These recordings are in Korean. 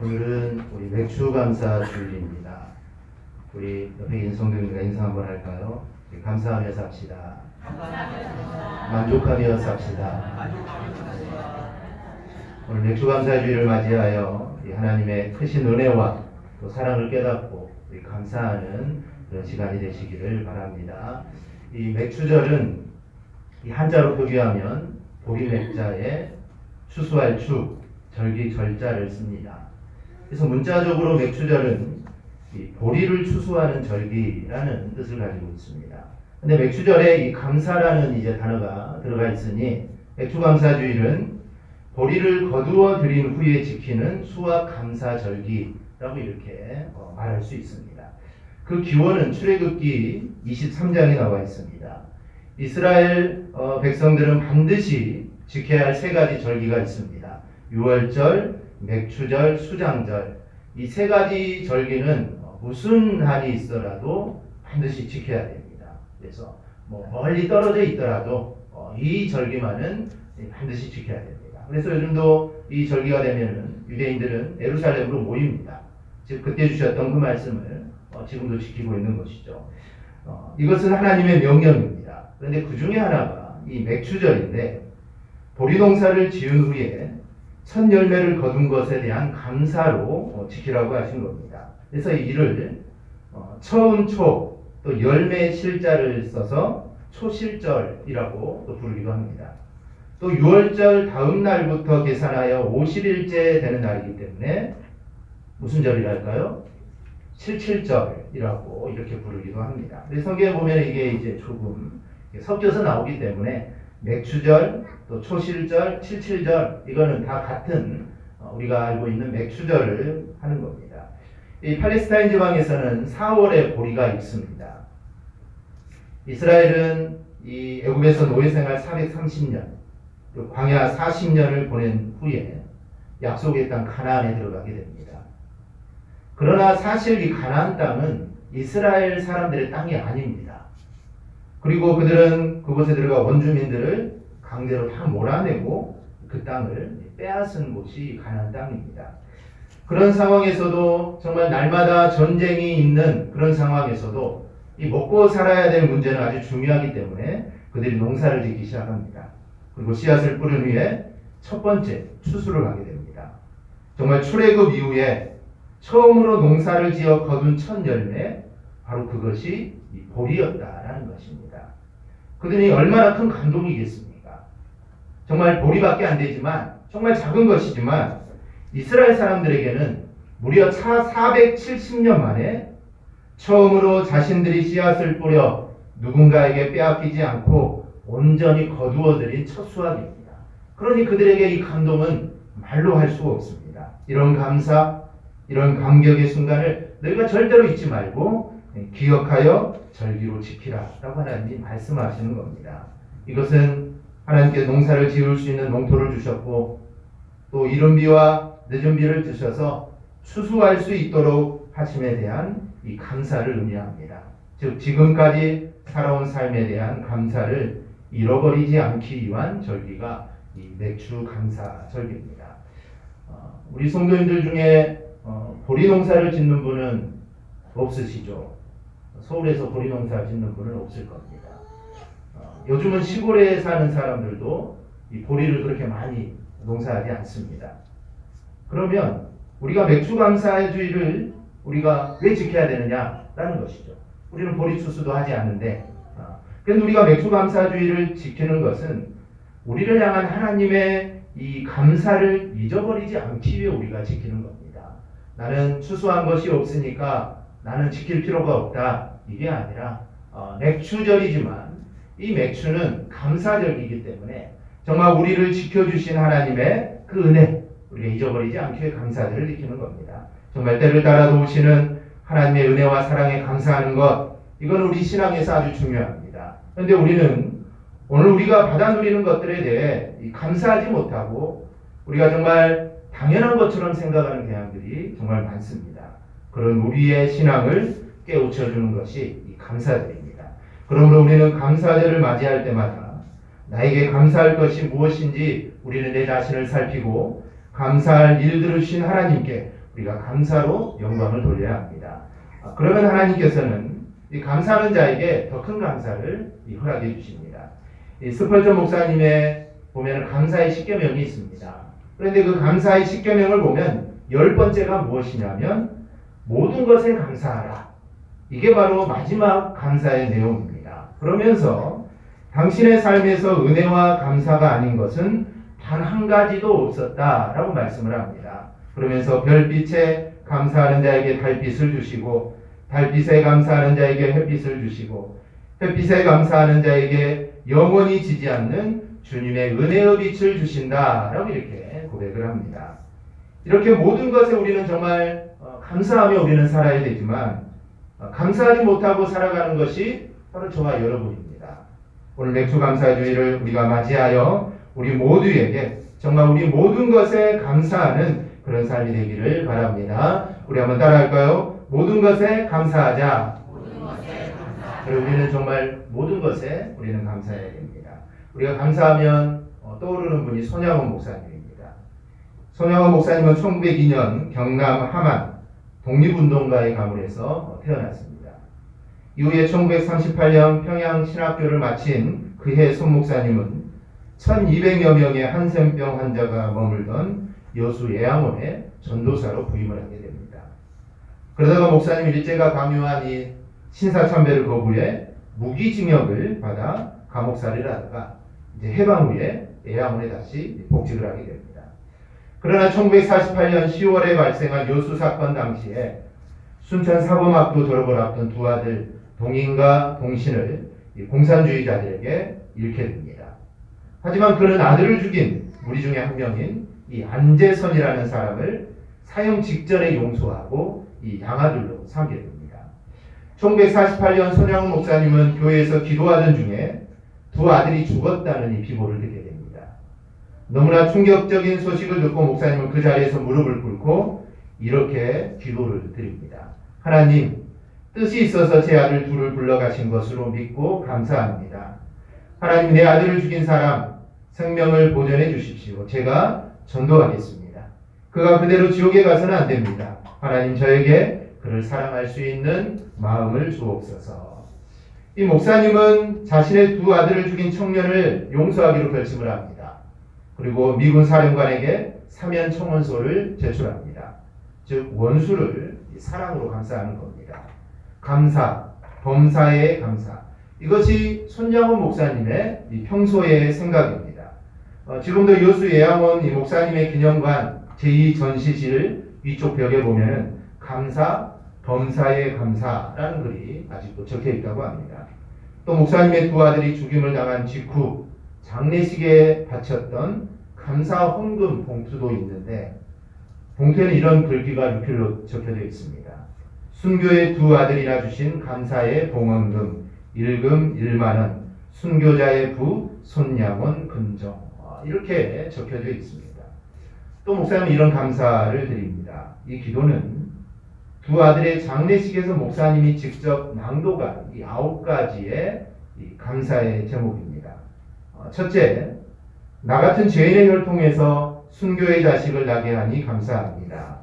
오늘은 우리 맥주감사 주일입니다. 우리 옆에 있는 성도님과 인사 한번 할까요? 감사하며 삽시다. 만족하며 삽시다. 오늘 맥주감사 주일을 맞이하여 하나님의 크신 은혜와 또 사랑을 깨닫고 감사하는 그런 시간이 되시기를 바랍니다. 이 맥추절은 이 한자로 표기하면 보리맥자에 추수할 추, 절기 절자를 씁니다. 그래서 문자적으로 맥추절은 이 보리를 추수하는 절기라는 뜻을 가지고 있습니다. 근데 맥추절에 이 감사라는 이제 단어가 들어가 있으니 맥추감사주일은 보리를 거두어 들인 후에 지키는 수확 감사 절기라고 이렇게 말할 수 있습니다. 그 기원은 출애굽기 23장에 나와 있습니다. 이스라엘 백성들은 반드시 지켜야 할 세 가지 절기가 있습니다. 유월절, 맥추절, 수장절. 이 세 가지 절기는 무슨 한이 있더라도 반드시 지켜야 됩니다. 그래서 멀리 떨어져 있더라도 이 절기만은 반드시 지켜야 됩니다. 그래서 요즘도 이 절기가 되면은 유대인들은 예루살렘으로 모입니다. 즉 그때 주셨던 그 말씀을 지금도 지키고 있는 것이죠. 이것은 하나님의 명령입니다. 그런데 그 중에 하나가 이 맥추절인데 보리 농사를 지은 후에 첫 열매를 거둔 것에 대한 감사로 지키라고 하신 겁니다. 그래서 이를 처음 초 또 열매 실자를 써서 초실절이라고 또 부르기도 합니다. 또 6월절 다음 날부터 계산하여 50일째 되는 날이기 때문에 무슨 절이랄까요? 칠칠절이라고 이렇게 부르기도 합니다. 그래서 성경에 보면 이게 이제 조금 섞여서 나오기 때문에 맥추절, 또 초실절, 칠칠절 이거는 다 같은 우리가 알고 있는 맥추절을 하는 겁니다. 이 팔레스타인 지방에서는 4월에 보리가 있습니다. 이스라엘은 이 애굽에서 노예 생활 430년, 광야 40년을 보낸 후에 약속의 땅 가나안에 들어가게 됩니다. 그러나 사실 이 가나안 땅은 이스라엘 사람들의 땅이 아닙니다. 그리고 그들은 그곳에 들어가 원주민들을 강제로 다 몰아내고 그 땅을 빼앗은 곳이 가나안 땅입니다. 그런 상황에서도 정말 날마다 전쟁이 있는 그런 상황에서도 이 먹고 살아야 될 문제는 아주 중요하기 때문에 그들이 농사를 짓기 시작합니다. 그리고 씨앗을 뿌린 후에 첫 번째 추수를 하게 됩니다. 정말 출애굽 이후에 처음으로 농사를 지어 거둔 첫 열매, 바로 그것이 이 보리였다라는 것입니다. 그들이 얼마나 큰 감동이겠습니까? 정말 보리밖에 안 되지만 정말 작은 것이지만 이스라엘 사람들에게는 무려 470년 만에 처음으로 자신들이 씨앗을 뿌려 누군가에게 빼앗기지 않고 온전히 거두어들인 첫 수확입니다. 그러니 그들에게 이 감동은 말로 할 수가 없습니다. 이런 감사, 이런 감격의 순간을 너희가 절대로 잊지 말고 기억하여 절기로 지키라 라고 하나님이 말씀하시는 겁니다. 이것은 하나님께 농사를 지을 수 있는 농토를 주셨고 또 이른 비와 늦은 비를 주셔서 추수할 수 있도록 하심에 대한 이 감사를 의미합니다. 즉 지금까지 살아온 삶에 대한 감사를 잃어버리지 않기 위한 절기가 이 맥추 감사 절기입니다. 우리 성도님들 중에 보리 농사를 짓는 분은 없으시죠? 서울에서 보리 농사 짓는 분은 없을 겁니다. 요즘은 시골에 사는 사람들도 이 보리를 그렇게 많이 농사하지 않습니다. 그러면 우리가 맥추감사주의를 우리가 왜 지켜야 되느냐라는 것이죠. 우리는 보리 추수도 하지 않는데, 그런데 우리가 맥추감사주의를 지키는 것은 우리를 향한 하나님의 이 감사를 잊어버리지 않기 위해 우리가 지키는 겁니다. 나는 추수한 것이 없으니까 나는 지킬 필요가 없다. 이게 아니라 맥추절이지만 이 맥추는 감사절이기 때문에 정말 우리를 지켜주신 하나님의 그 은혜, 우리가 잊어버리지 않기 위해 감사들을 지키는 겁니다. 정말 때를 따라 도우시는 하나님의 은혜와 사랑에 감사하는 것, 이건 우리 신앙에서 아주 중요합니다. 그런데 우리는 오늘 우리가 받아 누리는 것들에 대해 감사하지 못하고 우리가 정말 당연한 것처럼 생각하는 경향들이 정말 많습니다. 그런 우리의 신앙을 깨우쳐주는 것이 이 감사절입니다. 그러므로 우리는 감사절을 맞이할 때마다 나에게 감사할 것이 무엇인지 우리는 내 자신을 살피고 감사할 일들을 주신 하나님께 우리가 감사로 영광을 돌려야 합니다. 그러면 하나님께서는 이 감사하는 자에게 더 큰 감사를 허락해 주십니다. 이 스펄전 목사님의 보면 감사의 10계명이 있습니다. 그런데 그 감사의 10계명을 보면 10번째가 무엇이냐면 모든 것에 감사하라. 이게 바로 마지막 감사의 내용입니다. 그러면서 당신의 삶에서 은혜와 감사가 아닌 것은 단 한 가지도 없었다라고 말씀을 합니다. 그러면서 별빛에 감사하는 자에게 달빛을 주시고 달빛에 감사하는 자에게 햇빛을 주시고 햇빛에 감사하는 자에게 영원히 지지 않는 주님의 은혜의 빛을 주신다라고 이렇게 고백을 합니다. 이렇게 모든 것에 우리는 정말 감사하며 우리는 살아야 되지만 감사하지 못하고 살아가는 것이 바로 저와 여러분입니다. 오늘 맥주감사주의를 우리가 맞이하여 우리 모두에게 정말 우리 모든 것에 감사하는 그런 삶이 되기를 바랍니다. 우리 한번 따라할까요? 모든 것에 감사하자. 그리고 우리는 정말 모든 것에 우리는 감사해야 됩니다. 우리가 감사하면 떠오르는 분이 손양원 목사님입니다. 손양원 목사님은 1902년 경남 함안 독립운동가의 가문에서 태어났습니다. 이후에 1938년 평양 신학교를 마친 그해 손 목사님은 1200여 명의 한센병 환자가 머물던 여수 예양원에 전도사로 부임을 하게 됩니다. 그러다가 목사님 일제가 강요한 이 신사참배를 거부해 무기징역을 받아 감옥살이를 하다가 이제 해방 후에 예양원에 다시 복직을 하게 됩니다. 그러나 1948년 10월에 발생한 여수 사건 당시에 순천 사범학교 졸업을 앞둔 두 아들 동인과 동신을 공산주의자들에게 잃게 됩니다. 하지만 그는 아들을 죽인 무리 중에 한 명인 이 안재선이라는 사람을 사형 직전에 용서하고 이 양아들로 삼게 됩니다. 1948년 손양훈 목사님은 교회에서 기도하던 중에 두 아들이 죽었다는 이 비보를 듣게 됩니다. 너무나 충격적인 소식을 듣고 목사님은 그 자리에서 무릎을 꿇고 이렇게 기도를 드립니다. 하나님, 뜻이 있어서 제 아들 둘을 불러가신 것으로 믿고 감사합니다. 하나님, 내 아들을 죽인 사람 생명을 보존해 주십시오. 제가 전도하겠습니다. 그가 그대로 지옥에 가서는 안 됩니다. 하나님, 저에게 그를 사랑할 수 있는 마음을 주옵소서. 이 목사님은 자신의 두 아들을 죽인 청년을 용서하기로 결심을 합니다. 그리고 미군 사령관에게 사면 청원서를 제출합니다. 즉 원수를 사랑으로 감사하는 겁니다. 감사, 범사의 감사. 이것이 손양원 목사님의 평소의 생각입니다. 지금도 여수 예양원 이 목사님의 기념관 제2전시실 위쪽 벽에 보면은 감사, 범사의 감사라는 글이 아직도 적혀 있다고 합니다. 또 목사님의 두 아들이 죽임을 당한 직후 장례식에 바쳤던 감사 헌금 봉투도 있는데 봉투에는 이런 글귀가 유필로 적혀져 있습니다. 순교의 두 아들이나 주신 감사의 봉헌금 1금 1만원, 순교자의 부 손양원 근정. 이렇게 적혀져 있습니다. 또 목사님은 이런 감사를 드립니다. 이 기도는 두 아들의 장례식에서 목사님이 직접 낭독한 이 9가지의 이 감사의 제목입니다. 첫째, 나 같은 죄인의 혈통에서 순교의 자식을 나게 하니 감사합니다.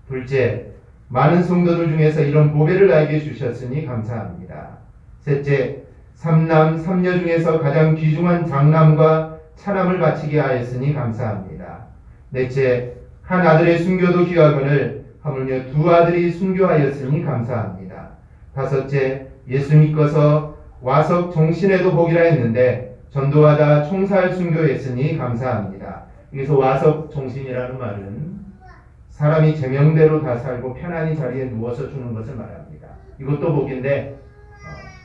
둘째, 많은 성도들 중에서 이런 보배를 나에게 주셨으니 감사합니다. 셋째, 삼남 삼녀 중에서 가장 귀중한 장남과 차남을 바치게 하였으니 감사합니다. 넷째, 한 아들의 순교도 귀하거늘 하물며 두 아들이 순교하였으니 감사합니다. 다섯째, 예수 믿고서 와석 종신에도 복이라 했는데 전도하다 총살 순교했으니 감사합니다. 여기서 와석 종신이라는 말은 사람이 제명대로 다 살고 편안히 자리에 누워서 주는 것을 말합니다. 이것도 복인데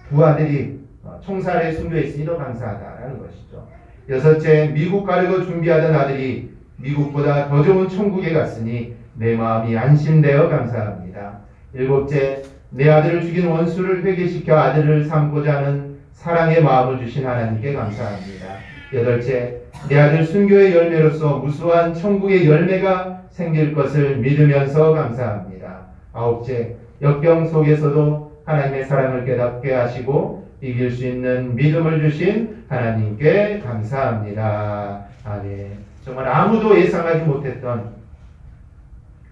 두 아들이 총살에 순교했으니 더 감사하다라는 것이죠. 여섯째, 미국 가려고 준비하던 아들이 미국보다 더 좋은 천국에 갔으니 내 마음이 안심되어 감사합니다. 일곱째, 내 아들을 죽인 원수를 회개시켜 아들을 삼고자 하는 사랑의 마음을 주신 하나님께 감사합니다. 여덟째, 내 아들 순교의 열매로서 무수한 천국의 열매가 생길 것을 믿으면서 감사합니다. 아홉째, 역병 속에서도 하나님의 사랑을 깨닫게 하시고 이길 수 있는 믿음을 주신 하나님께 감사합니다. 아멘. 정말 아무도 예상하지 못했던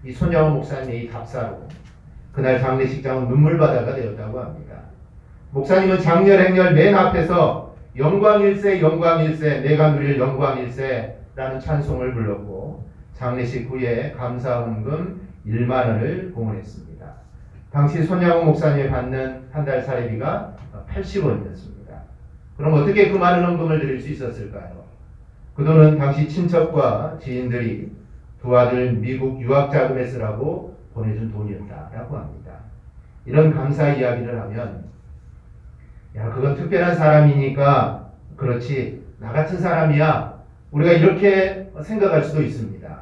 이 손양호 목사님의 이 답사로 그날 장례식장은 눈물바다가 되었다고 합니다. 목사님은 장렬 행렬 맨 앞에서 영광일세 영광일세 내가 누릴 영광일세라는 찬송을 불렀고 장례식 후에 감사 헌금 1만 원을 공헌했습니다. 당시 손양호 목사님이 받는 한 달 사례비가 80원이었습니다. 그럼 어떻게 그 많은 헌금을 드릴 수 있었을까요? 그 돈은 당시 친척과 지인들이 두 아들 미국 유학 자금에 쓰라고 보내준 돈이었다라고 합니다. 이런 감사 이야기를 하면 그건 특별한 사람이니까 그렇지 나 같은 사람이야 우리가 이렇게 생각할 수도 있습니다.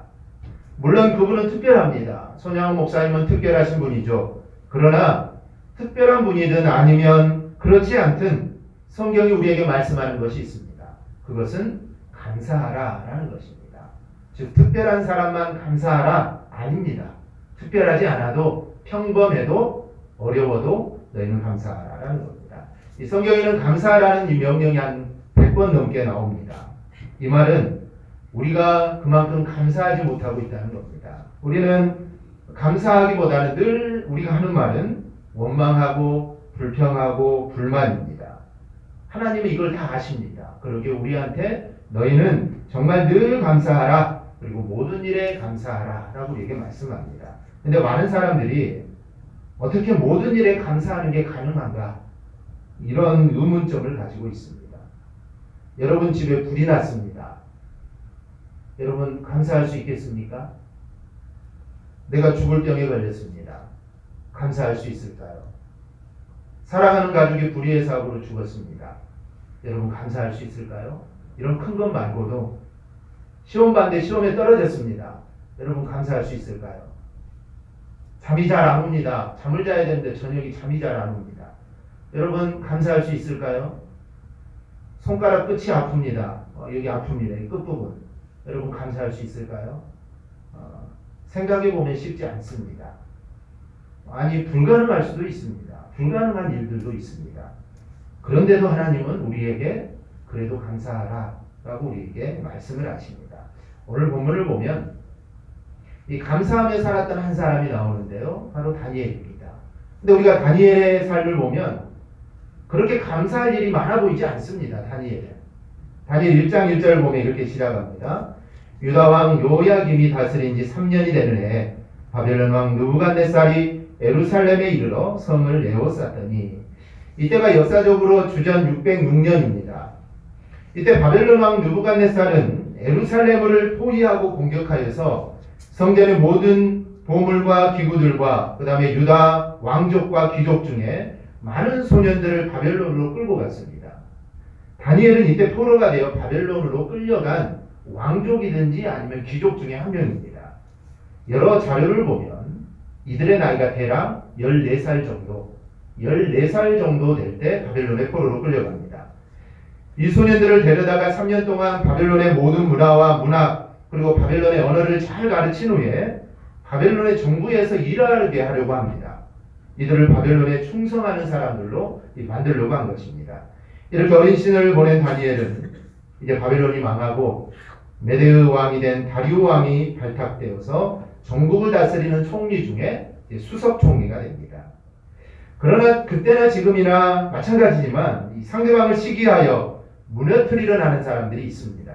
물론 그분은 특별합니다. 손양호 목사님은 특별하신 분이죠. 그러나 특별한 분이든 아니면 그렇지 않든 성경이 우리에게 말씀하는 것이 있습니다. 그것은 감사하라라는 것입니다. 즉 특별한 사람만 감사하라 아닙니다. 특별하지 않아도 평범해도 어려워도 너희는 감사하라라는 겁니다. 이 성경에는 감사하라는 이 명령이 한 100번 넘게 나옵니다. 이 말은 우리가 그만큼 감사하지 못하고 있다는 겁니다. 우리는 감사하기보다는 늘 우리가 하는 말은 원망하고 불평하고 불만입니다. 하나님은 이걸 다 아십니다. 그러기에 우리한테 너희는 정말 늘 감사하라 그리고 모든 일에 감사하라 라고 우리에게 말씀합니다. 근데 많은 사람들이 어떻게 모든 일에 감사하는 게 가능한가 이런 의문점을 가지고 있습니다. 여러분 집에 불이 났습니다. 여러분 감사할 수 있겠습니까? 내가 죽을 병에 걸렸습니다. 감사할 수 있을까요? 사랑하는 가족이 불의의 사고로 죽었습니다. 여러분 감사할 수 있을까요? 이런 큰 것 말고도 시험 봤는데 시험에 떨어졌습니다. 여러분 감사할 수 있을까요? 잠이 잘 안 옵니다. 잠을 자야 되는데 저녁에 잠이 잘 안 옵니다. 여러분 감사할 수 있을까요? 손가락 끝이 아픕니다. 여기 아픕니다. 이 끝부분. 여러분 감사할 수 있을까요? 생각해보면 쉽지 않습니다. 아니 불가능할 수도 있습니다. 불가능한 일들도 있습니다. 그런데도 하나님은 우리에게 그래도 감사하라 라고 우리에게 말씀을 하십니다. 오늘 본문을 보면 이 감사하며 살았던 한 사람이 나오는데요. 바로 다니엘입니다. 근데 우리가 다니엘의 삶을 보면 그렇게 감사할 일이 많아 보이지 않습니다. 다니엘 1장 1절을 보면 이렇게 시작합니다. 유다 왕 요야김이 다스린 지 3년이 되는 해 바벨론 왕 느부갓네살이 예루살렘에 이르러 성을 에워쌌더니 이때가 역사적으로 주전 606년입니다. 이때 바벨론 왕 느부갓네살은 예루살렘을 포위하고 공격하여서 성전의 모든 보물과 기구들과 그 다음에 유다 왕족과 귀족 중에 많은 소년들을 바벨론으로 끌고 갔습니다. 다니엘은 이때 포로가 되어 바벨론으로 끌려간 왕족이든지 아니면 귀족 중에 한 명입니다. 여러 자료를 보면 이들의 나이가 대략 14살 정도 될 때 바벨론의 포로로 끌려갑니다. 이 소년들을 데려다가 3년 동안 바벨론의 모든 문화와 문학 그리고 바벨론의 언어를 잘 가르친 후에 바벨론의 정부에서 일하게 하려고 합니다. 이들을 바벨론에 충성하는 사람들로 만들려고 한 것입니다. 이렇게 어린 시절을 보낸 다니엘은 이제 바벨론이 망하고 메데 왕이 된 다리오 왕이 발탁되어서 전국을 다스리는 총리 중에 수석 총리가 됩니다. 그러나 그때나 지금이나 마찬가지지만 이 상대방을 시기하여 무너뜨리려 하는 사람들이 있습니다.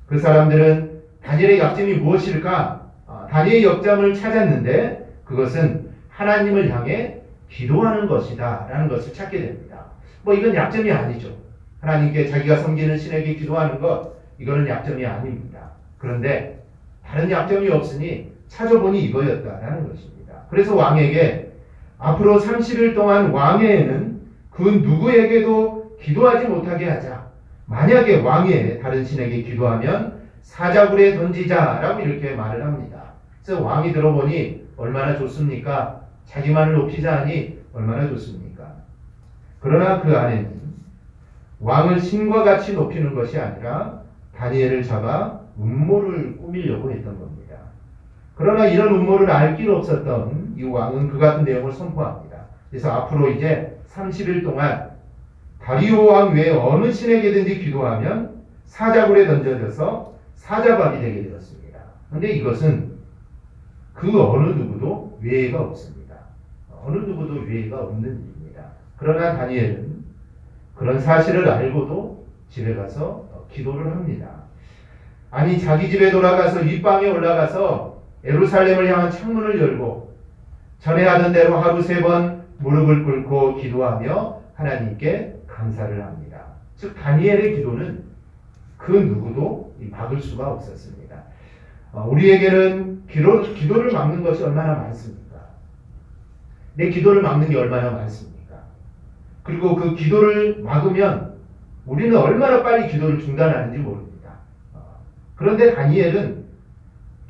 그 사람들은 다니엘의 약점이 무엇일까? 다니엘의 약점을 찾았는데 그것은 하나님을 향해 기도하는 것이다 라는 것을 찾게 됩니다. 이건 약점이 아니죠. 하나님께 자기가 섬기는 신에게 기도하는 것 이거는 약점이 아닙니다. 그런데 다른 약점이 없으니 찾아보니 이거였다라는 것입니다. 그래서 왕에게 앞으로 30일 동안 왕회에는 그 누구에게도 기도하지 못하게 하자. 만약에 왕이 다른 신에게 기도하면 사자굴에 던지자라고 이렇게 말을 합니다. 그래서 왕이 들어보니 얼마나 좋습니까? 자기만을 높이자 하니 얼마나 좋습니까? 그러나 그 안에는 왕을 신과 같이 높이는 것이 아니라 다니엘을 잡아 음모를 꾸미려고 했던 겁니다. 그러나 이런 음모를 알 길 없었던 이 왕은 그 같은 내용을 선포합니다. 그래서 앞으로 이제 30일 동안 다리오 왕 외에 어느 신에게든지 기도하면 사자굴에 던져져서 사자밥이 되게 되었습니다. 그런데 이것은 그 어느 누구도 외회가 없습니다. 어느 누구도 외회가 없는 일입니다. 그러나 다니엘은 그런 사실을 알고도 집에 가서 기도를 합니다. 아니 자기 집에 돌아가서 윗방에 올라가서 예루살렘을 향한 창문을 열고 전에 하던 대로 하루 3번 무릎을 꿇고 기도하며 하나님께 감사를 합니다. 즉 다니엘의 기도는 그 누구도 막을 수가 없었습니다. 우리에게는 기도를 막는 것이 얼마나 많습니까? 내 기도를 막는 게 얼마나 많습니까? 그리고 그 기도를 막으면 우리는 얼마나 빨리 기도를 중단하는지 모릅니다. 그런데 다니엘은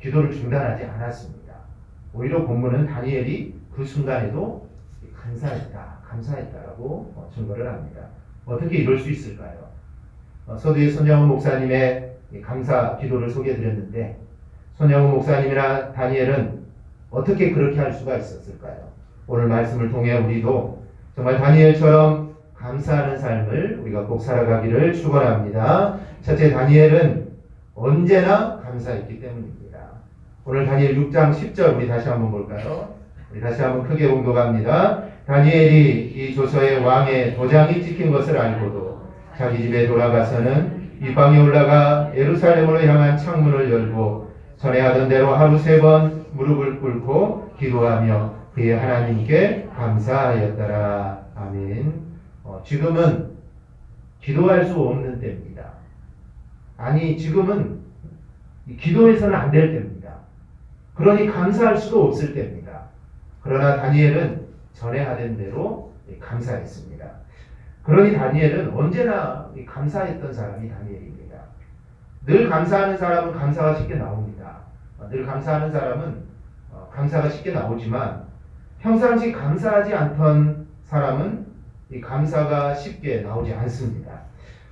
기도를 중단하지 않았습니다. 오히려 본문은 다니엘이 그 순간에도 감사했다라고 증거를 합니다. 어떻게 이럴 수 있을까요? 서두에 손영훈 목사님의 감사 기도를 소개해드렸는데 손영훈 목사님이나 다니엘은 어떻게 그렇게 할 수가 있었을까요? 오늘 말씀을 통해 우리도 정말 다니엘처럼 감사하는 삶을 우리가 꼭 살아가기를 축원합니다. 첫째, 다니엘은 언제나 감사했기 때문입니다. 오늘 다니엘 6장 10절 우리 다시 한번 볼까요? 우리 다시 한번 크게 봉독합니다. 다니엘이 이 조서의 왕의 도장이 찍힌 것을 알고도 자기 집에 돌아가서는 윗방에 올라가 예루살렘으로 향한 창문을 열고 전에 하던 대로 하루 3번 무릎을 꿇고 기도하며 그의 하나님께 감사하였더라. 아멘. 지금은 기도할 수 없는 때입니다. 아니 지금은 기도해서는 안 될 때입니다. 그러니 감사할 수도 없을 때입니다. 그러나 다니엘은 전에 하던 대로 감사했습니다. 그러니 다니엘은 언제나 감사했던 사람이 다니엘입니다. 늘 감사하는 사람은 감사가 쉽게 나옵니다. 늘 감사하는 사람은 감사가 쉽게 나오지만 평상시 감사하지 않던 사람은 이 감사가 쉽게 나오지 않습니다.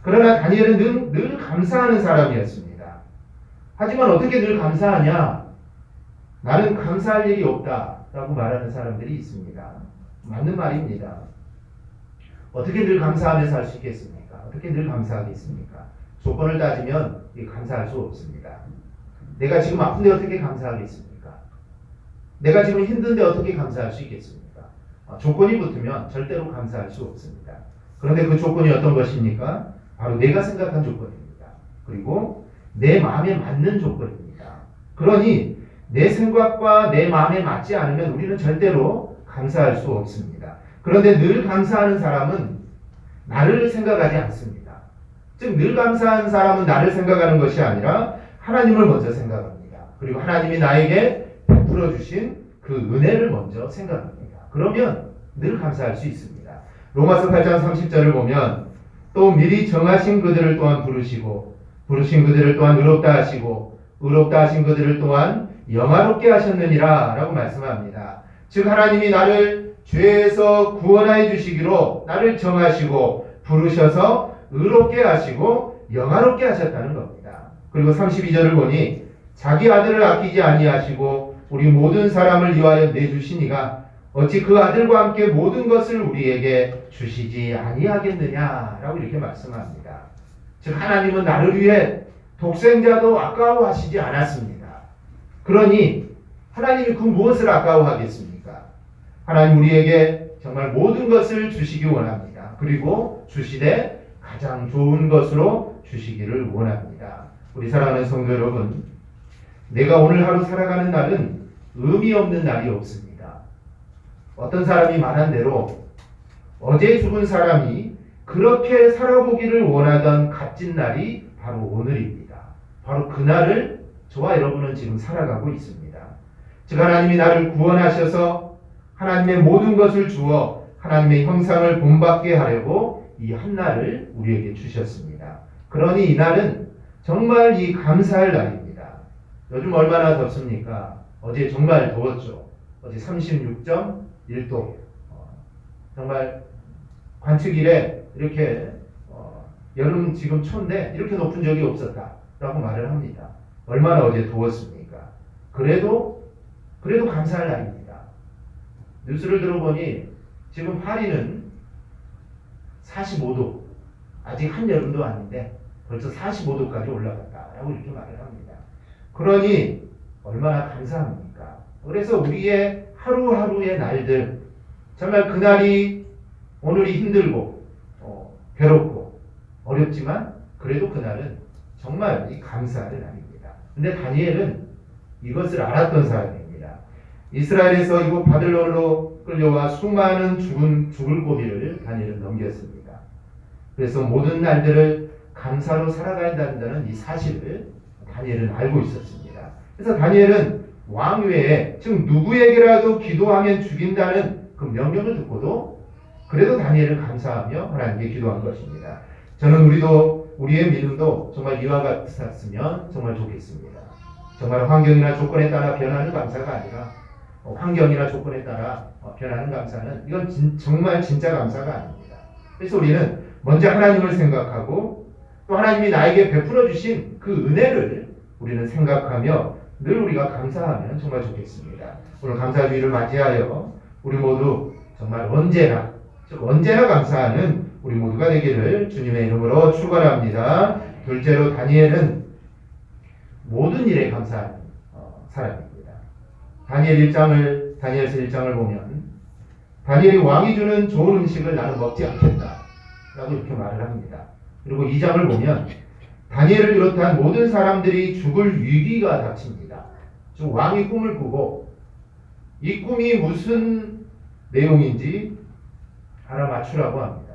그러나 다니엘은 늘 감사하는 사람이었습니다. 하지만 어떻게 늘 감사하냐? 나는 감사할 일이 없다라고 말하는 사람들이 있습니다. 맞는 말입니다. 어떻게 늘 감사하며 살 수 있겠습니까? 어떻게 늘 감사하겠습니까? 조건을 따지면 감사할 수 없습니다. 내가 지금 아픈데 어떻게 감사하겠습니까? 내가 지금 힘든데 어떻게 감사할 수 있겠습니까? 조건이 붙으면 절대로 감사할 수 없습니다. 그런데 그 조건이 어떤 것입니까? 바로 내가 생각한 조건입니다. 그리고 내 마음에 맞는 조건입니다. 그러니 내 생각과 내 마음에 맞지 않으면 우리는 절대로 감사할 수 없습니다. 그런데 늘 감사하는 사람은 나를 생각하지 않습니다. 즉 늘 감사한 사람은 나를 생각하는 것이 아니라 하나님을 먼저 생각합니다. 그리고 하나님이 나에게 베풀어 주신 그 은혜를 먼저 생각합니다. 그러면 늘 감사할 수 있습니다. 로마서 8장 30절을 보면 또 미리 정하신 그들을 또한 부르신 그들을 또한 의롭다 하시고 의롭다 하신 그들을 또한 영화롭게 하셨느니라 라고 말씀합니다. 즉 하나님이 나를 죄에서 구원하여 주시기로 나를 정하시고 부르셔서 의롭게 하시고 영화롭게 하셨다는 겁니다. 그리고 32절을 보니 자기 아들을 아끼지 아니하시고 우리 모든 사람을 위하여 내주시니가 어찌 그 아들과 함께 모든 것을 우리에게 주시지 아니하겠느냐라고 이렇게 말씀합니다. 즉 하나님은 나를 위해 독생자도 아까워하시지 않았습니다. 그러니 하나님이 그 무엇을 아까워하겠습니까? 하나님 우리에게 정말 모든 것을 주시기 원합니다. 그리고 주시되 가장 좋은 것으로 주시기를 원합니다. 우리 사랑하는 성도 여러분, 내가 오늘 하루 살아가는 날은 의미 없는 날이 없습니다. 어떤 사람이 말한 대로 어제 죽은 사람이 그렇게 살아보기를 원하던 값진 날이 바로 오늘입니다. 바로 그 날을 저와 여러분은 지금 살아가고 있습니다. 즉 하나님이 나를 구원하셔서 하나님의 모든 것을 주어 하나님의 형상을 본받게 하려고 이 한날을 우리에게 주셨습니다. 그러니 이 날은 정말 이 감사할 날입니다. 요즘 얼마나 덥습니까? 어제 정말 더웠죠. 어제 36.1도. 정말 관측일에 이렇게 여름 지금 초인데 이렇게 높은 적이 없었다라고 말을 합니다. 얼마나 어제 더웠습니까? 그래도 감사할 날입니다. 뉴스를 들어보니 지금 파리는 45도, 아직 한여름도 아닌데 벌써 45도까지 올라갔다라고 이렇게 말을 합니다. 그러니 얼마나 감사합니까? 그래서 우리의 하루하루의 날들, 정말 그날이 오늘이 힘들고 괴롭고 어렵지만 그래도 그날은 정말 이 감사할 날입니다. 근데 다니엘은 이것을 알았던 사람입니다. 이스라엘에서 이곳 바벨론으로 끌려와 수많은 죽을 고비를 다니엘은 넘겼습니다. 그래서 모든 날들을 감사로 살아가야 한다는 이 사실을 다니엘은 알고 있었습니다. 그래서 다니엘은 왕 외에 즉 누구에게라도 기도하면 죽인다는 그 명령을 듣고도 그래도 다니엘은 감사하며 하나님께 기도한 것입니다. 저는 우리의 믿음도 정말 이와 같았으면 정말 좋겠습니다. 정말 환경이나 조건에 따라 변하는 감사가 아니라 환경이나 조건에 따라 변하는 감사는 이건 정말 진짜 감사가 아닙니다. 그래서 우리는 먼저 하나님을 생각하고 또 하나님이 나에게 베풀어 주신 그 은혜를 우리는 생각하며 늘 우리가 감사하면 정말 좋겠습니다. 오늘 감사주의를 맞이하여 우리 모두 정말 언제나 감사하는 우리 모두가 되기를 주님의 이름으로 축원합니다. 둘째로 다니엘은 모든 일에 감사하는 사람입니다. 다니엘서 1장을 보면 다니엘이 왕이 주는 좋은 음식을 나는 먹지 않겠다 라고 이렇게 말을 합니다. 그리고 2장을 보면 다니엘을 비롯한 모든 사람들이 죽을 위기가 닥칩니다. 즉 왕이 꿈을 꾸고 이 꿈이 무슨 내용인지 알아맞추라고 합니다.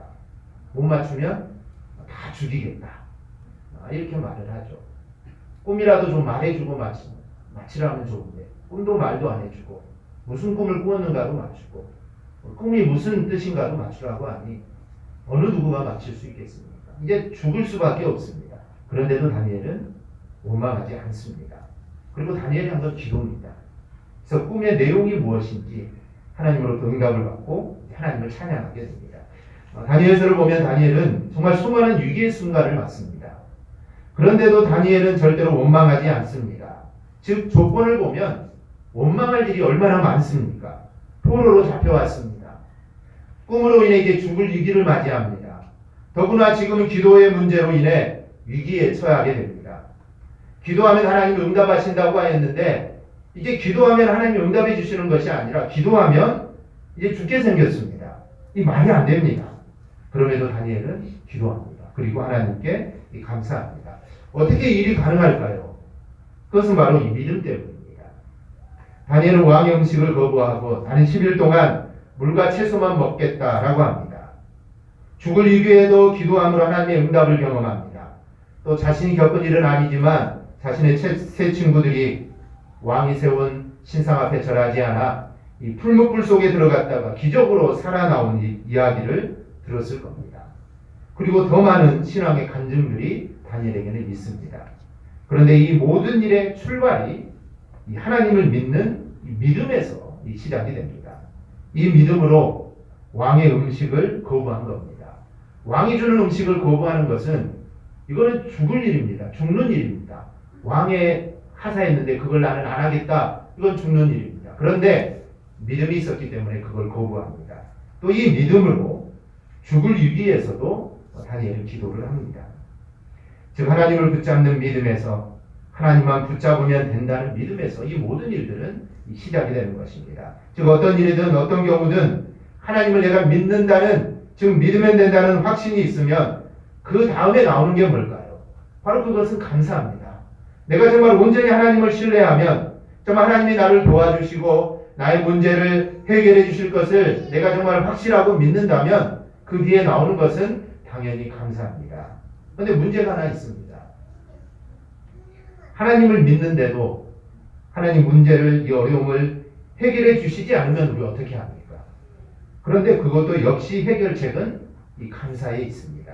못 맞추면 다 죽이겠다. 이렇게 말을 하죠. 꿈이라도 좀 말해주고 맞히라면 좋은데 꿈도 말도 안 해주고 무슨 꿈을 꾸었는가도 맞추고 꿈이 무슨 뜻인가도 맞추라고 하니 어느 누구가 맞힐 수 있겠습니까? 이제 죽을 수밖에 없습니다. 그런데도 다니엘은 원망하지 않습니다. 그리고 다니엘이 한 건 기도입니다. 그래서 꿈의 내용이 무엇인지 하나님으로부터 응답을 받고 하나님을 찬양하게 됩니다. 다니엘서를 보면 다니엘은 정말 수많은 위기의 순간을 맞습니다. 그런데도 다니엘은 절대로 원망하지 않습니다. 즉 조건을 보면 원망할 일이 얼마나 많습니까? 포로로 잡혀왔습니다. 꿈으로 인해 이제 죽을 위기를 맞이합니다. 더구나 지금은 기도의 문제로 인해 위기에 처하게 됩니다. 기도하면 하나님이 응답하신다고 하였는데 이제 기도하면 하나님이 응답해 주시는 것이 아니라 기도하면 이제 죽게 생겼습니다. 이 말이 안 됩니다. 그럼에도 다니엘은 기도합니다. 그리고 하나님께 감사합니다. 어떻게 일이 가능할까요? 그것은 바로 이 믿음 때문입니다. 다니엘은 왕의 음식을 거부하고 나는 10일 동안 물과 채소만 먹겠다라고 합니다. 죽을 위기에도 기도함으로 하나님의 응답을 경험합니다. 또 자신이 겪은 일은 아니지만 자신의 세 친구들이 왕이 세운 신상 앞에 절하지 않아 이 풀무불 속에 들어갔다가 기적으로 살아나온 이야기를 들었을 겁니다. 그리고 더 많은 신앙의 간증들이 다니엘에게는 있습니다. 그런데 이 모든 일의 출발이 이 하나님을 믿는 이 믿음에서 시작이 됩니다. 이 믿음으로 왕의 음식을 거부한 겁니다. 왕이 주는 음식을 거부하는 것은 이거는 죽을 일입니다. 죽는 일입니다. 왕의 하사했는데 그걸 나는 안 하겠다. 이건 죽는 일입니다. 그런데 믿음이 있었기 때문에 그걸 거부합니다. 또 이 믿음으로 죽을 위기에서도 다니엘은 기도를 합니다. 즉 하나님을 붙잡는 믿음에서 하나님만 붙잡으면 된다는 믿음에서 이 모든 일들은 시작이 되는 것입니다. 즉 어떤 일이든 어떤 경우든 하나님을 내가 믿는다는 즉 믿으면 된다는 확신이 있으면 그 다음에 나오는 게 뭘까요? 바로 그것은 감사합니다. 내가 정말 온전히 하나님을 신뢰하면 정말 하나님이 나를 도와주시고 나의 문제를 해결해 주실 것을 내가 정말 확실하고 믿는다면 그 뒤에 나오는 것은 당연히 감사합니다. 그런데 문제가 하나 있습니다. 하나님을 믿는데도 하나님 문제를 이 어려움을 해결해 주시지 않으면 우리 어떻게 합니까? 그런데 그것도 역시 해결책은 이 감사에 있습니다.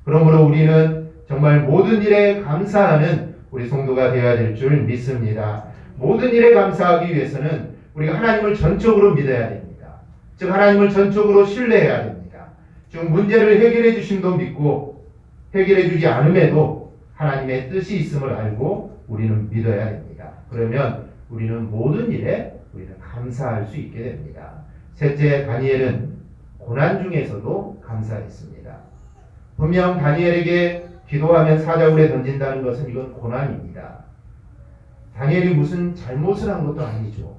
그러므로 우리는 정말 모든 일에 감사하는 우리 성도가 되어야 될 줄 믿습니다. 모든 일에 감사하기 위해서는 우리가 하나님을 전적으로 믿어야 됩니다. 즉 하나님을 전적으로 신뢰해야 됩니다. 즉 문제를 해결해 주심도 믿고 해결해 주지 않음에도 하나님의 뜻이 있음을 알고 우리는 믿어야 됩니다. 그러면 우리는 모든 일에 우리는 감사할 수 있게 됩니다. 셋째, 다니엘은 고난 중에서도 감사했습니다. 분명 다니엘에게 기도하면 사자굴에 던진다는 것은 이건 고난입니다. 다니엘이 무슨 잘못을 한 것도 아니죠.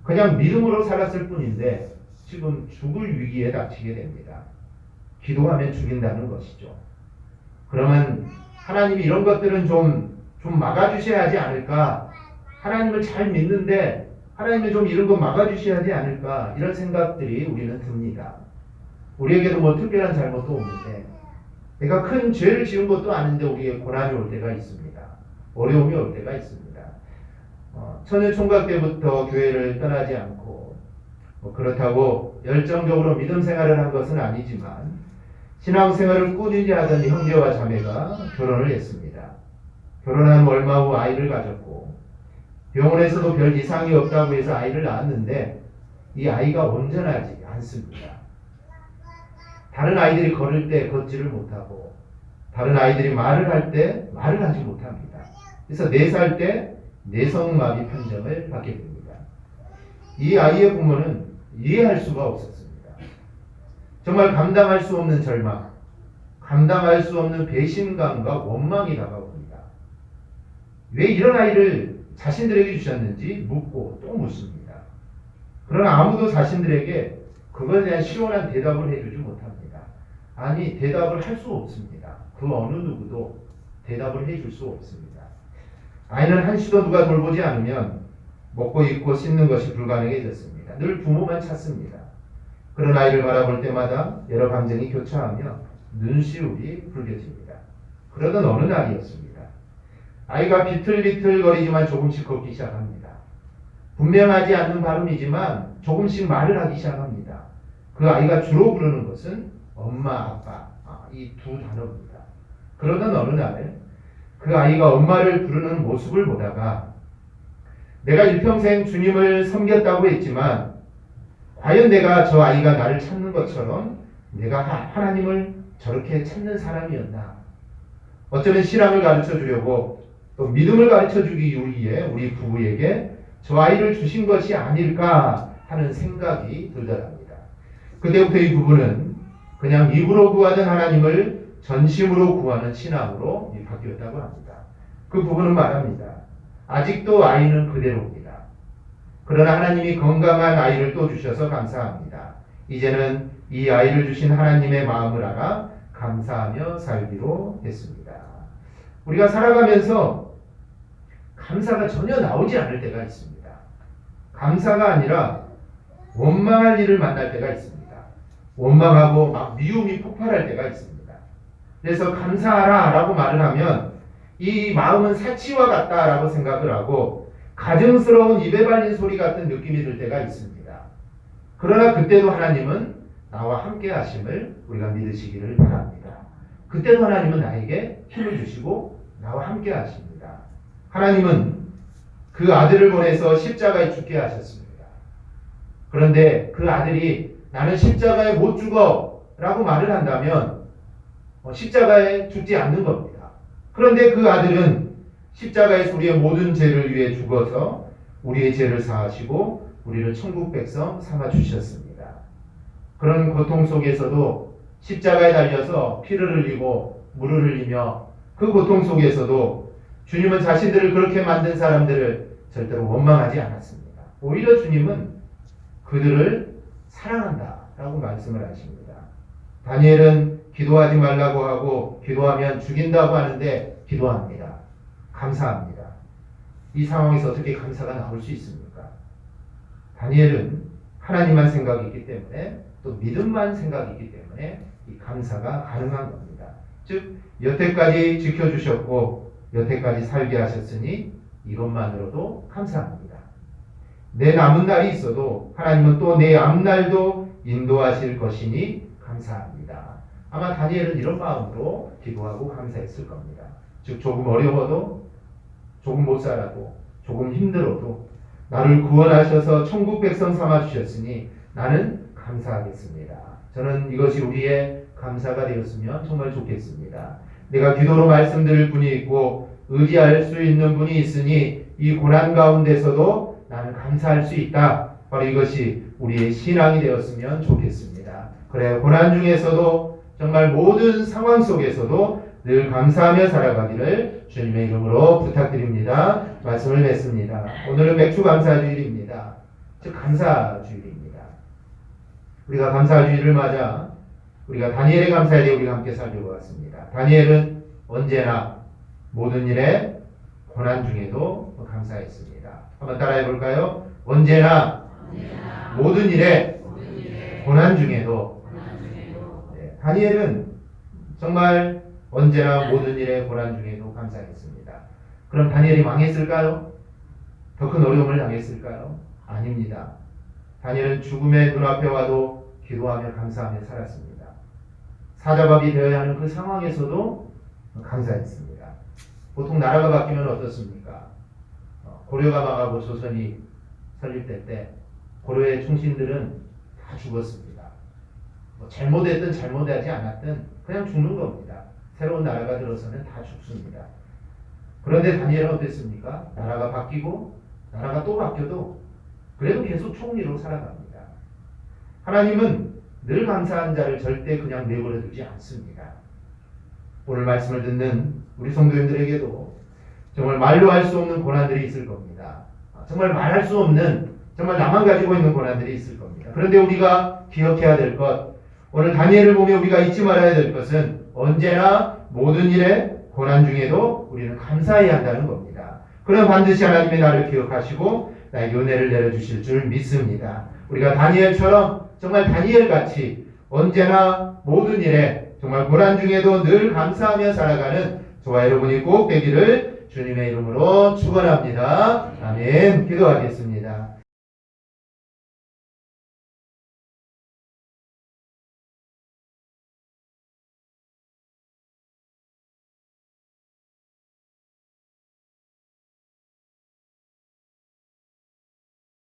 그냥 믿음으로 살았을 뿐인데 지금 죽을 위기에 닥치게 됩니다. 기도하면 죽인다는 것이죠. 그러면 하나님이 이런 것들은 좀 막아주셔야 하지 않을까? 하나님을 잘 믿는데 하나님이 좀 이런 거 막아주셔야 하지 않을까? 이런 생각들이 우리는 듭니다. 우리에게도 뭐 특별한 잘못도 없는데 내가 큰 죄를 지은 것도 아닌데 우리의 고난이 올 때가 있습니다. 어려움이 올 때가 있습니다. 처녀 총각 때부터 교회를 떠나지 않고 그렇다고 열정적으로 믿음 생활을 한 것은 아니지만 신앙생활을 꾸준히 하던 형제와 자매가 결혼을 했습니다. 결혼한 얼마 후 아이를 가졌고 병원에서도 별 이상이 없다고 해서 아이를 낳았는데 이 아이가 온전하지 않습니다. 다른 아이들이 걸을 때 걷지를 못하고 다른 아이들이 말을 할 때 말을 하지 못합니다. 그래서 4살 때 뇌성마비 판정을 받게 됩니다. 이 아이의 부모는 이해할 수가 없었습니다. 정말 감당할 수 없는 절망, 감당할 수 없는 배신감과 원망이 다가옵니다. 왜 이런 아이를 자신들에게 주셨는지 묻고 또 묻습니다. 그러나 아무도 자신들에게 그것에 대한 시원한 대답을 해주지 못합니다. 아니, 대답을 할 수 없습니다. 그 어느 누구도 대답을 해줄 수 없습니다. 아이는 한시도 누가 돌보지 않으면 먹고 입고 씻는 것이 불가능해졌습니다. 늘 부모만 찾습니다. 그런 아이를 바라볼 때마다 여러 감정이 교차하며 눈시울이 붉어집니다. 그러던 어느 날이었습니다. 아이가 비틀비틀거리지만 조금씩 걷기 시작합니다. 분명하지 않는 발음이지만 조금씩 말을 하기 시작합니다. 그 아이가 주로 부르는 것은 엄마, 아빠, 이 두 단어입니다. 그러던 어느 날 그 아이가 엄마를 부르는 모습을 보다가 내가 일평생 주님을 섬겼다고 했지만 과연 내가 저 아이가 나를 찾는 것처럼 내가 하나님을 저렇게 찾는 사람이었나? 어쩌면 신앙을 가르쳐 주려고 또 믿음을 가르쳐 주기 위해 우리 부부에게 저 아이를 주신 것이 아닐까 하는 생각이 들더랍니다. 그때부터 이 부부는 그냥 입으로 구하던 하나님을 전심으로 구하는 신앙으로 바뀌었다고 합니다. 그 부부는 말합니다. 아직도 아이는 그대로입니다. 그러나 하나님이 건강한 아이를 또 주셔서 감사합니다. 이제는 이 아이를 주신 하나님의 마음을 알아 감사하며 살기로 했습니다. 우리가 살아가면서 감사가 전혀 나오지 않을 때가 있습니다. 감사가 아니라 원망할 일을 만날 때가 있습니다. 원망하고 막 미움이 폭발할 때가 있습니다. 그래서 감사하라 라고 말을 하면 이 마음은 사치와 같다라고 생각을 하고 가증스러운 입에 발린 소리 같은 느낌이 들 때가 있습니다. 그러나 그때도 하나님은 나와 함께 하심을 우리가 믿으시기를 바랍니다. 그때도 하나님은 나에게 힘을 주시고 나와 함께 하십니다. 하나님은 그 아들을 보내서 십자가에 죽게 하셨습니다. 그런데 그 아들이 나는 십자가에 못 죽어 라고 말을 한다면 십자가에 죽지 않는 겁니다. 그런데 그 아들은 십자가에서 우리의 모든 죄를 위해 죽어서 우리의 죄를 사하시고 우리를 천국 백성 삼아 주셨습니다. 그런 고통 속에서도 십자가에 달려서 피를 흘리고 물을 흘리며 그 고통 속에서도 주님은 자신들을 그렇게 만든 사람들을 절대로 원망하지 않았습니다. 오히려 주님은 그들을 사랑한다라고 말씀을 하십니다. 다니엘은 기도하지 말라고 하고 기도하면 죽인다고 하는데 기도합니다. 감사합니다. 이 상황에서 어떻게 감사가 나올 수 있습니까? 다니엘은 하나님만 생각이 있기 때문에 또 믿음만 생각이 있기 때문에 이 감사가 가능한 겁니다. 즉 여태까지 지켜주셨고 여태까지 살게 하셨으니 이것만으로도 감사합니다. 내 남은 날이 있어도 하나님은 또 내 앞날도 인도하실 것이니 감사합니다. 아마 다니엘은 이런 마음으로 기도하고 감사했을 겁니다. 즉 조금 어려워도 조금 못 살아도 조금 힘들어도 나를 구원하셔서 천국 백성 삼아 주셨으니 나는 감사하겠습니다. 저는 이것이 우리의 감사가 되었으면 정말 좋겠습니다. 내가 기도로 말씀드릴 분이 있고 의지할 수 있는 분이 있으니 이 고난 가운데서도 나는 감사할 수 있다. 바로 이것이 우리의 신앙이 되었으면 좋겠습니다. 그래 고난 중에서도 정말 모든 상황 속에서도 늘 감사하며 살아가기를 주님의 이름으로 부탁드립니다. 말씀을 맺습니다. 오늘은 맥주 감사주일입니다. 즉 감사주일입니다. 우리가 감사주일을 맞아 우리가 다니엘의 감사에 대해 우리가 함께 살펴보았습니다. 다니엘은 언제나 모든 일에 고난 중에도 감사했습니다. 한번 따라해 볼까요? 언제나 모든 일에 고난 중에도. 네, 다니엘은 정말 언제나 모든 일에 고난 중에도 감사했습니다. 그럼 다니엘이 망했을까요? 더 큰 어려움을 당했을까요? 아닙니다. 다니엘은 죽음의 눈앞에 와도 기도하며 감사하며 살았습니다. 사자밥이 되어야 하는 그 상황에서도 감사했습니다. 보통 나라가 바뀌면 어떻습니까? 고려가 망하고 조선이 설립될 때 고려의 충신들은 다 죽었습니다. 잘못했든 잘못하지 않았든 그냥 죽는 겁니다. 새로운 나라가 들어서는 다 죽습니다. 그런데 다니엘은 어땠습니까? 나라가 바뀌고 나라가 또 바뀌어도 그래도 계속 총리로 살아갑니다. 하나님은 늘 감사한 자를 절대 그냥 내버려 두지 않습니다. 오늘 말씀을 듣는 우리 성도님들에게도 정말 말로 할 수 없는 고난들이 있을 겁니다. 정말 말할 수 없는, 정말 나만 가지고 있는 고난들이 있을 겁니다. 그런데 우리가 기억해야 될 것, 오늘 다니엘을 보며 우리가 잊지 말아야 될 것은 언제나 모든 일에 고난 중에도 우리는 감사해야 한다는 겁니다. 그럼 반드시 하나님의 나를 기억하시고 나에게 은혜를 내려주실 줄 믿습니다. 우리가 다니엘처럼 정말 다니엘같이 언제나 모든 일에 정말 고난 중에도 늘 감사하며 살아가는 저와 여러분이 꼭 되기를 주님의 이름으로 축원합니다. 아멘. 기도하겠습니다.